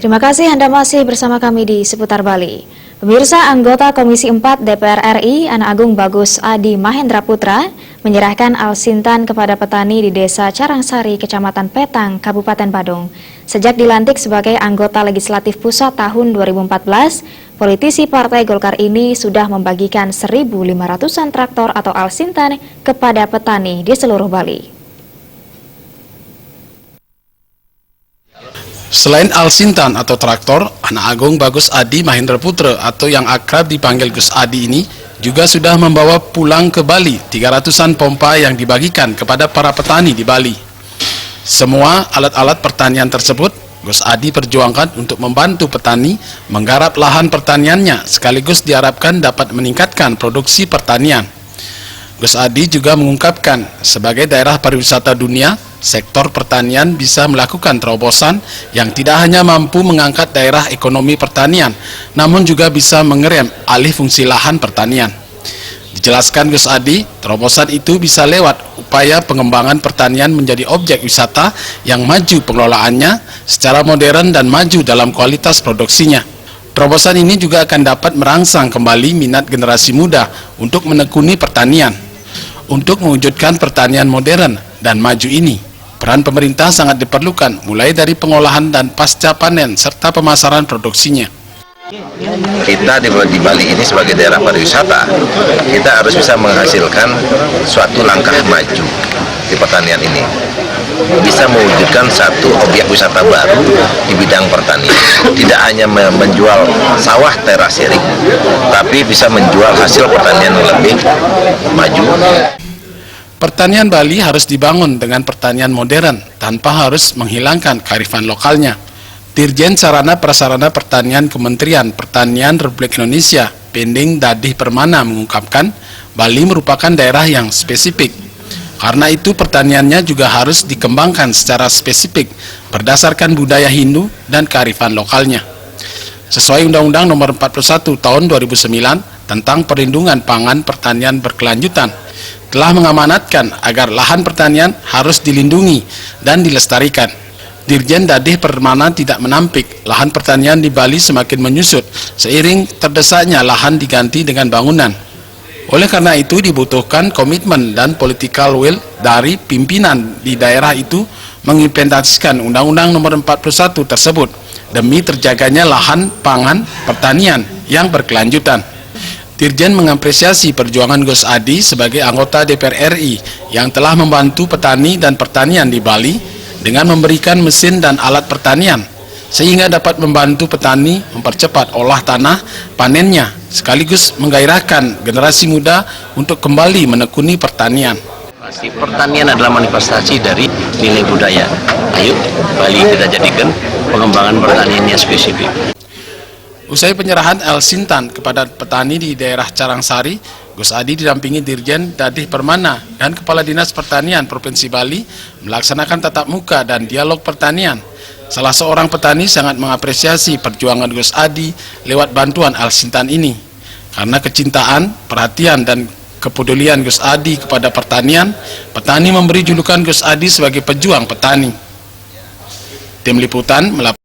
Terima kasih Anda masih bersama kami di Seputar Bali. Pemirsa, anggota Komisi 4 DPR RI, Anak Agung Bagus Adi Mahendra Putra, menyerahkan Alsintan kepada petani di Desa Carangsari, Kecamatan Petang, Kabupaten Badung. Sejak dilantik sebagai anggota Legislatif Pusat tahun 2014, politisi Partai Golkar ini sudah membagikan 1.500-an traktor atau Alsintan kepada petani di seluruh Bali. Selain Alsintan atau traktor, Anak Agung Bagus Adi Mahendra Putra atau yang akrab dipanggil Gus Adi ini juga sudah membawa pulang ke Bali 300-an pompa yang dibagikan kepada para petani di Bali. Semua alat-alat pertanian tersebut Gus Adi perjuangkan untuk membantu petani menggarap lahan pertaniannya, sekaligus diharapkan dapat meningkatkan produksi pertanian. Gus Adi juga mengungkapkan, sebagai daerah pariwisata dunia, sektor pertanian bisa melakukan terobosan yang tidak hanya mampu mengangkat daerah ekonomi pertanian, namun juga bisa mengerem alih fungsi lahan pertanian. Dijelaskan Gus Adi, terobosan itu bisa lewat upaya pengembangan pertanian menjadi objek wisata yang maju pengelolaannya secara modern dan maju dalam kualitas produksinya. Terobosan ini juga akan dapat merangsang kembali minat generasi muda untuk menekuni pertanian. Untuk mewujudkan pertanian modern dan maju ini, peran pemerintah sangat diperlukan, mulai dari pengolahan dan pasca panen serta pemasaran produksinya. Kita di Bali ini sebagai daerah pariwisata, kita harus bisa menghasilkan suatu langkah maju di pertanian ini. Bisa mewujudkan satu objek wisata baru di bidang pertanian. Tidak hanya menjual sawah terasering, tapi bisa menjual hasil pertanian yang lebih maju. Pertanian Bali harus dibangun dengan pertanian modern tanpa harus menghilangkan kearifan lokalnya. Dirjen Sarana Prasarana Pertanian Kementerian Pertanian Republik Indonesia, Pending Dadih Permana mengungkapkan, Bali merupakan daerah yang spesifik. Karena itu pertaniannya juga harus dikembangkan secara spesifik berdasarkan budaya Hindu dan kearifan lokalnya. Sesuai Undang-Undang Nomor 41 Tahun 2009 tentang Perlindungan Pangan Pertanian Berkelanjutan, telah mengamanatkan agar lahan pertanian harus dilindungi dan dilestarikan. Dirjen Dadih Permana tidak menampik lahan pertanian di Bali semakin menyusut seiring terdesaknya lahan diganti dengan bangunan. Oleh karena itu dibutuhkan komitmen dan political will dari pimpinan di daerah itu mengimplementasikan Undang-Undang Nomor 41 tersebut demi terjaganya lahan pangan pertanian yang berkelanjutan. Dirjen mengapresiasi perjuangan Gus Adi sebagai anggota DPR RI yang telah membantu petani dan pertanian di Bali dengan memberikan mesin dan alat pertanian, sehingga dapat membantu petani mempercepat olah tanah panennya, sekaligus menggairahkan generasi muda untuk kembali menekuni pertanian. Pertanian adalah manifestasi dari nilai budaya. Ayo, Bali kita jadikan pengembangan pertaniannya spesifik. Usai penyerahan Alsintan kepada petani di daerah Carangsari, Gus Adi didampingi Dirjen Dadih Permana dan Kepala Dinas Pertanian Provinsi Bali melaksanakan tatap muka dan dialog pertanian. Salah seorang petani sangat mengapresiasi perjuangan Gus Adi lewat bantuan Alsintan ini. Karena kecintaan, perhatian, dan kepedulian Gus Adi kepada pertanian, petani memberi julukan Gus Adi sebagai pejuang petani. Tim Liputan melaporkan.